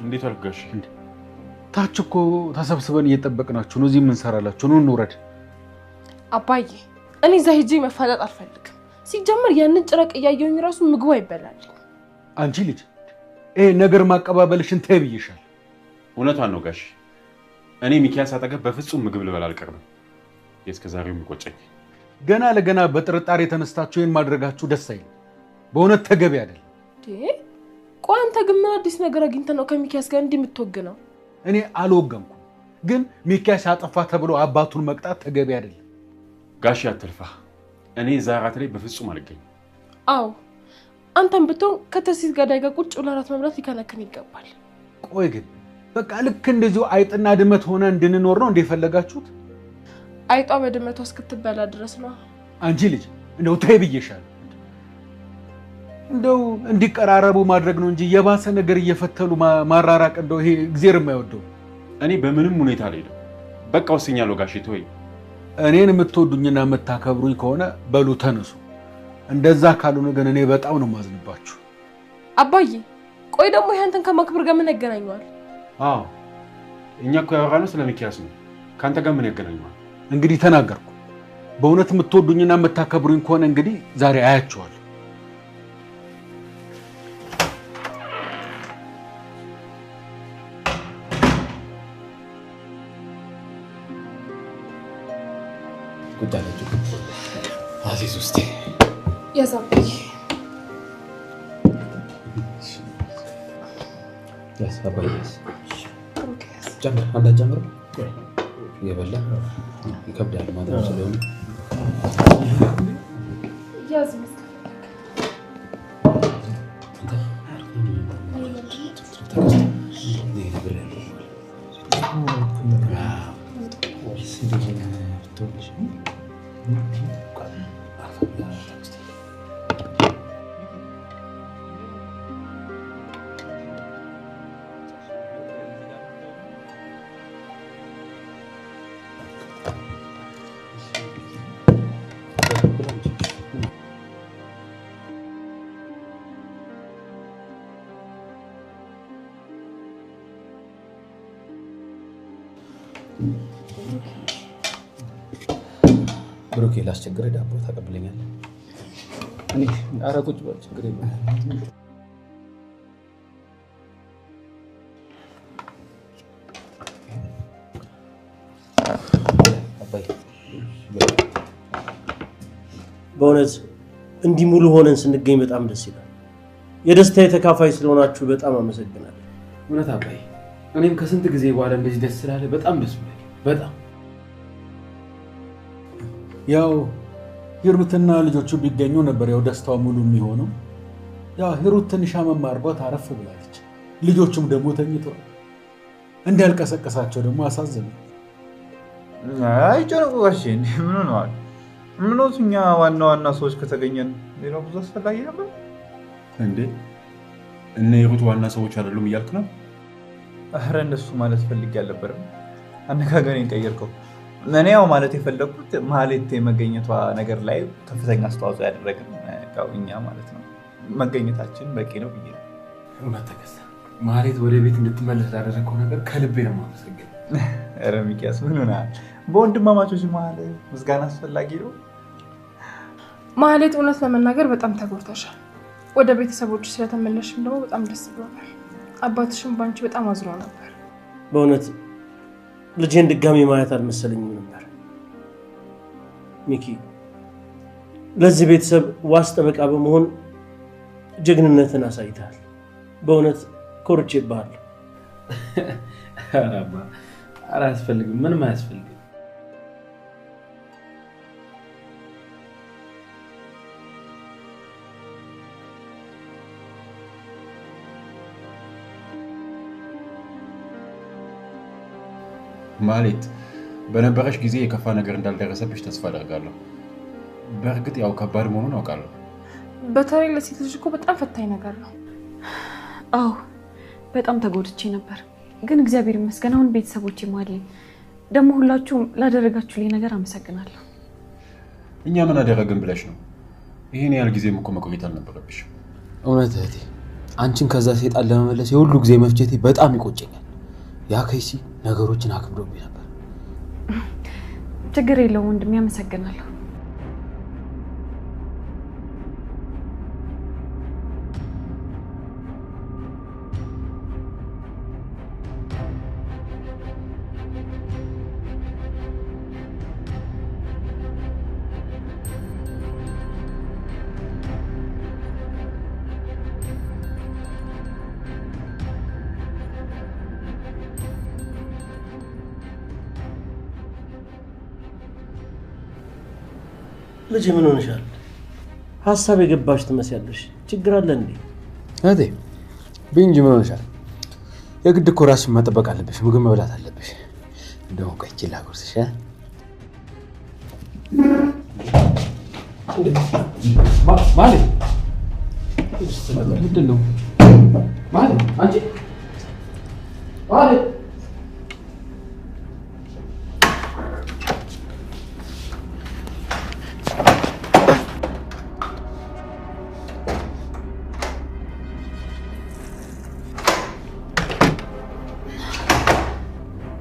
እንዴት ዋልክ ጋሽ? ታች እኮ ተሰብስበን እየጠበቅናችሁ ነው። እዚህ ምን ሰራላችሁ? ነው እንውረድ። አባዬ እኔ እዛ ሂጄ መፋጠጥ አልፈልግም። ሲጀመር ያንን ጭራቅ እያየሁኝ ራሱ ምግቡ አይበላል። አንቺ ልጅ ይሄ ነገር ማቀባበልሽን ተይ ብዬሻል። እውነቷን ነው ጋሽ። እኔ ሚኪያስ አጠገብ በፍጹም ምግብ ልበላ አልቀርብም። የእስከ ዛሬው የሚቆጨኝ። ገና ለገና በጥርጣሬ ተነስታችሁ ይሄን ማድረጋችሁ ደስ አይልም። በእውነት ተገቢ አይደለም። ቆይ አንተ ግን ምን አዲስ ነገር አግኝተህ ነው ከሚኪያስ ጋር እንዲህ የምትወግነው? እኔ አልወገንኩም፣ ግን ሚኪያስ አጠፋ ተብሎ አባቱን መቅጣት ተገቢ አይደለም። ጋሽ አትልፋ፣ እኔ ዛራት ላይ በፍጹም አልገኝም። አዎ አንተም ብትሆን ከትርሲት ገዳይ ጋር ቁጭ ብለህ እራት መብላት ሊከለክል ይገባል። ቆይ ግን በቃ ልክ እንደዚሁ አይጥና ድመት ሆነ እንድንኖር ነው እንደፈለጋችሁት? አይጧ በድመቷ እስክትበላ ድረስ ነው። አንቺ ልጅ እንደው ተይ ብዬሻለሁ። እንደው እንዲቀራረቡ ማድረግ ነው እንጂ የባሰ ነገር እየፈተሉ ማራራቅ እንደው ይሄ እግዚአብሔር የማይወደው። እኔ በምንም ሁኔታ አልሄድም። በቃ ወስኛለሁ ጋሼ ተወኝ። እኔን የምትወዱኝና የምታከብሩኝ ከሆነ በሉ ተነሱ። እንደዛ ካልሆነ ግን እኔ በጣም ነው ማዝንባችሁ። አባዬ ቆይ ደግሞ ያንተን ከማክበር ጋር ምን ያገናኘዋል? አዎ እኛ እኮ ያወራነው ስለ ሚኪያስ ነው። ካንተ ጋር ምን ያገናኘዋል? እንግዲህ ተናገርኩ። በእውነት የምትወዱኝና የምታከብሩኝ ከሆነ እንግዲህ ዛሬ አያችኋለሁ። ቁጭ አለች አዚዝ ውስጥ ያሳብኝ ያሳባይስ ጀምር አንተ ጀምር የበላ ይከብዳል ማለት ስለሆነ ያዝ ብሩኬ ላስቸግርህ ዳቦ ተቀብለኛል። እኔ ኧረ ቁጭ በል ችግር የለም። በእውነት እንዲህ ሙሉ ሆነን ስንገኝ በጣም ደስ ይላል። የደስታዬ ተካፋይ ስለሆናችሁ በጣም አመሰግናለሁ። እውነት አባይ፣ እኔም ከስንት ጊዜ በኋላ እንደዚህ ደስ ስላለ በጣም ደስ ብሎኛል። በጣም ያው ሂሩትና ልጆቹ ቢገኙ ነበር ያው ደስታው ሙሉ የሚሆነው። ያው ሂሩት ትንሽ አመም አድርጓት አረፍ ብላለች። ልጆቹም ደግሞ ተኝተዋል። እንዳልቀሰቀሳቸው ደግሞ አሳዘነ። አይ ጨነቁ ጋሼ፣ ምን ሆነዋል? ምኖት እኛ ዋና ሰዎች ከተገኘን ሌላው ብዙ አስፈላጊ ነበር እንዴ? እነ ሂሩት ዋና ሰዎች አይደሉም እያልክ ነው? ኧረ እንደሱ ማለት ፈልጌ አልነበረም። አነጋገሬን ቀየርከው። እኔ ያው ማለት የፈለኩት ማህሌት የመገኘቷ ነገር ላይ ከፍተኛ አስተዋጽኦ ያደረግን ያው እኛ ማለት ነው መገኘታችን በቂ ነው ብዬ ነው። እውነት ተከሰ ማህሌት ወደ ቤት እንድትመለስ ያደረገው ነገር ከልቤ ነው የማመሰግነው። ኧረ ሚኪያስ ምን ሆነሃል? በወንድማማቾች መሀል ምስጋና አስፈላጊ ነው? ማህሌት እውነት ለመናገር በጣም ተጎድተሻል። ወደ ቤተሰቦች ስለተመለስሽም ደግሞ በጣም ደስ ብሎናል። አባትሽም ባንቺ በጣም አዝኖ ነበር። በእውነት ልጄን ድጋሚ ማየት አልመሰለኝም ነበር። ሚኪ ለዚህ ቤተሰብ ዋስ ጠበቃ በመሆን ጀግንነትን አሳይተሃል። በእውነት ኮርቼብሃለሁ። ኧረ አያስፈልግም፣ ምንም አያስፈልግም። ማህሌት በነበረሽ ጊዜ የከፋ ነገር እንዳልደረሰብሽ ተስፋ አደርጋለሁ። በእርግጥ ያው ከባድ መሆኑን አውቃለሁ። በተለይ ለሴት ልጅ እኮ በጣም ፈታኝ ነገር ነው። አዎ በጣም ተጎድቼ ነበር፣ ግን እግዚአብሔር ይመስገን አሁን ቤተሰቦቼ ማለኝ። ደግሞ ሁላችሁም ላደረጋችሁልኝ ነገር አመሰግናለሁ። እኛ ምን አደረግን ብለሽ ነው? ይሄን ያህል ጊዜም እኮ መቆየት አልነበረብሽም። እውነት እህቴ፣ አንቺን ከዛ ሰይጣን ለመመለስ የሁሉ ጊዜ መፍጀቴ በጣም ይቆጨኛል። ያ ከይሲ ነገሮችን አክብዶብኝ ነበር። ችግር የለውም ወንድሜ፣ አመሰግናለሁ። ልጅ ምን ሆነሻል? ሀሳብ የገባሽ ትመስያለሽ። ችግር አለ እንዴ? እህቴ ብንጂ ምን ሆነሻል? የግድ እኮ ራስሽን መጠበቅ አለብሽ። ምግብ መብላት አለብሽ። እንደው ቆይ ኪላ ጎርስሽ ማለት ምንድን ነው ማለት አንቺ ማለት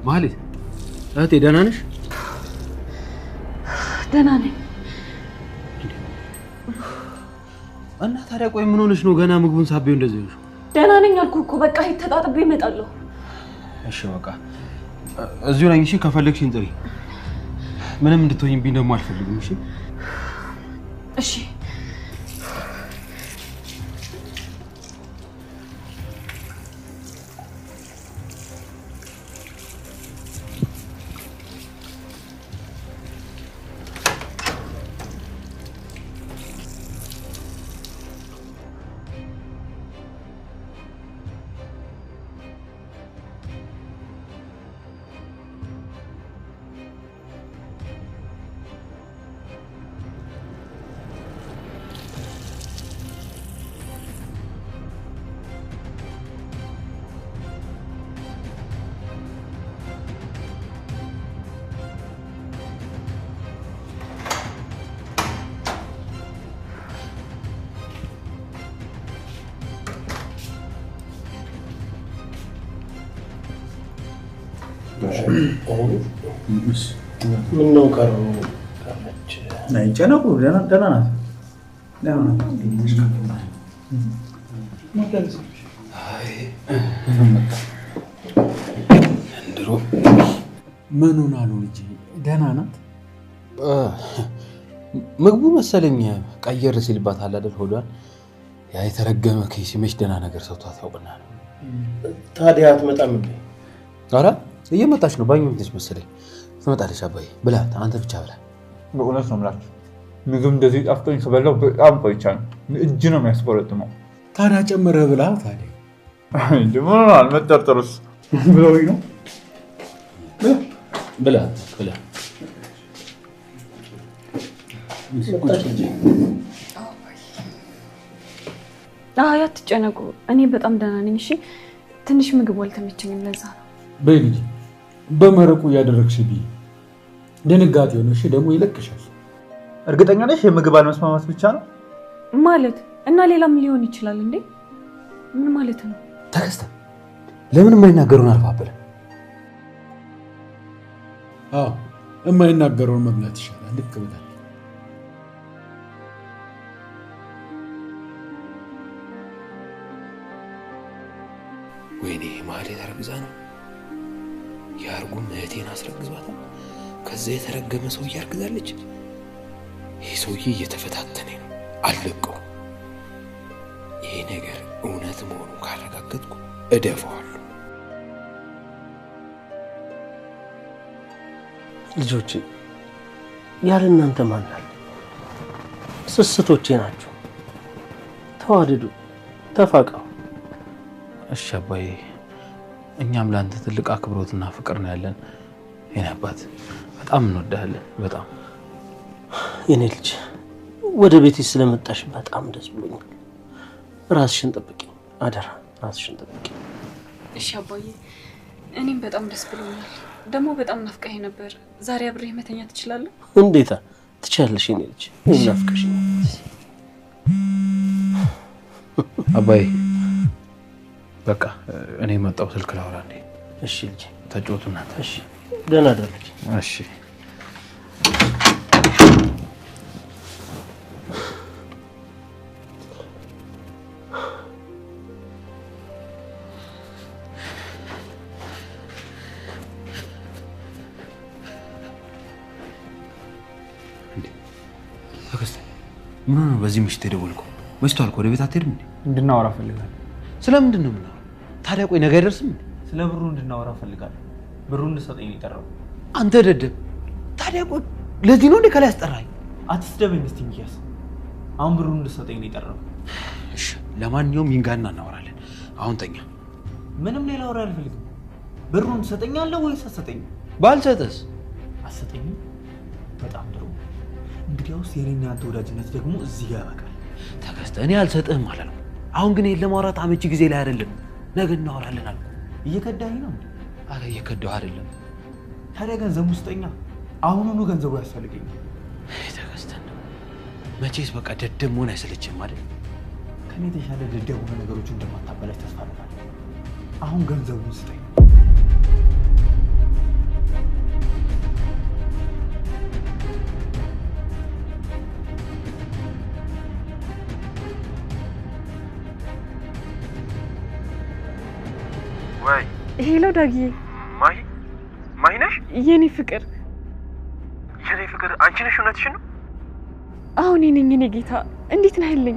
ማለት እህቴ ደህና ነሽ? ደህና ነኝ። እና ታዲያ ቆይ ምን ሆነሽ ነው ገና ምግቡን ሳቢው እንደዚህ ነው? ደህና ነኝ አልኩህ እኮ በቃ ተጣጥቤ እመጣለሁ። እሺ በቃ እዚሁ ነኝ። እሺ ከፈለግሽኝ ጥሪ። ምንም እንድትሆኝብኝ ደግሞ አልፈልግም። እሺ እሺ ምን ነው ቀሩ? አይጨነቁ። ደህና ናት። ምኑን አሉ ልጅ? ደህና ናት። ምግቡ መሰለኝ ቀየር ሲልባት አለ አይደል ሆዷን። ያ የተረገመ ከይሲ መች ደህና ነገር ሰጥቷት ያውቅና ነው። ታዲያ አትመጣም እንዴ? ኧረ እየመጣች ነው። ባኞ ምትች መሰለኝ ትመጣለች። አባዬ ብላ፣ አንተ ብቻ ብላ። በእውነት ነው የምላችሁ ምግብ እንደዚህ ጣፍጦኝ ከበላው በጣም ቆይቻለሁ። እጅ ነው የሚያስቆረጥመው። ታዲያ ጨምረህ ብላ። ታዲያ እንዴ ምን አልመጠርጠሩስ ብለውኝ ነው። ብላ ብላ። አይ አትጨነቁ፣ እኔ በጣም ደህና ነኝ። እሺ ትንሽ ምግብ አልተመቸኝም፣ ለዛ ነው። በይ ልጅ በመረቁ እያደረግሽብኝ ድንጋጤ ሆነ። እሺ ደግሞ ይለቅሻል። እርግጠኛ ነሽ የምግብ አለመስማማት ብቻ ነው ማለት? እና ሌላም ሊሆን ይችላል እንዴ? ምን ማለት ነው? ተከስተ ለምን የማይናገሩን አልፋበለ? አዎ የማይናገረውን መብላት ይሻላል። ልክ ብለሃል። ወይኔ ማለት አረግዛ ነው ያርጉም እህቴን አስረግዟታል። ከዛ የተረገመ ሰውዬ አርግዛለች። ይሄ ሰውዬ እየተፈታተነኝ ነው፣ አልለቀው። ይሄ ነገር እውነት መሆኑን ካረጋገጥኩ እደፈዋለሁ። ልጆቼ ያለ እናንተ ማን አለ? ስስቶቼ ናቸው። ተዋደዱ፣ ተፋቀሩ። እሺ አባዬ፣ እኛም ለአንተ ትልቅ አክብሮትና ፍቅር ነው ያለን። የኔ አባት በጣም እንወዳለን። በጣም የኔ ልጅ ወደ ቤቴ ስለመጣሽ በጣም ደስ ብሎኛል። ራስሽን ጠብቂ፣ አደራ ራስሽን ጠብቂ። እሺ አባዬ፣ እኔም በጣም ደስ ብሎኛል። ደግሞ በጣም ናፍቀኸኝ ነበር። ዛሬ አብሬህ መተኛ ትችላለህ? እንዴታ ትችላለሽ የኔ ልጅ፣ ናፍቀሽኝ። አባዬ በቃ እኔ መጣሁ፣ ስልክ ላውራ እንዴ? እሺ ልጅ ተጫወቱ እናንተ። እሺ ደህና ደር ልጅ። እሺ ምን ነው በዚህ ምሽት የደወልከው? መሽቷል እኮ ወደ ቤት አትሄድም እንዴ? እንድናወራ ፈልጋለሁ። ስለምንድን ነው የምናወራው? ታዲያ ቆይ ነገ አይደርስም እንዴ? ስለ ብሩ እንድናወራ ፈልጋለሁ። ብሩ እንድሰጠኝ ነው የጠራው። አንተ ደደብ! ታዲያ ቆይ ለዚህ ነው እንዴ ከላይ አስጠራኝ? አትስደበኝ እስቲ ሚኪያስ። አሁን ብሩን እንድትሰጠኝ ነው የጠራው። እሺ ለማንኛውም ይንጋና እናወራለን። አሁን ተኛ። ምንም ሌላ ወሬ አልፈልግም። ብሩን ትሰጠኛለህ ወይስ አትሰጠኝም? ባልሰጥስ? አትሰጠኝም? በጣም ጥሩ። እንግዲያውስ የኔና ያንተ ወዳጅነት ደግሞ እዚህ ጋር ያበቃል። ተከስተ እኔ አልሰጥህም አላልኩም። አሁን ግን ይሄን ለማውራት አመቺ ጊዜ ላይ አይደለም። ነገ እናወራለን አልኩ። እየከዳኝ ነው እንዴ? አረ እየከዳሁ አይደለም። ታዲያ ገንዘቡ ስጠኛ። አሁኑኑ ገንዘቡ ያስፈልገኛል። ተከስተን መቼስ በቃ ደደብ መሆን አይሰለችም አይደል? ከኔ የተሻለ ደደብ ሆነ ነገሮችን እንደማታበላሽ ተስፋ አደርጋለሁ። አሁን ገንዘቡን ስጠኝ። ወይ ሄሎ ዳጊዬ። ማሂ ነሽ? የኔ ፍቅር አንቺ ነሽ? እውነትሽን ነው? አሁን እኔ ነኝ። የኔ ጌታ እንዴት ነህልኝ?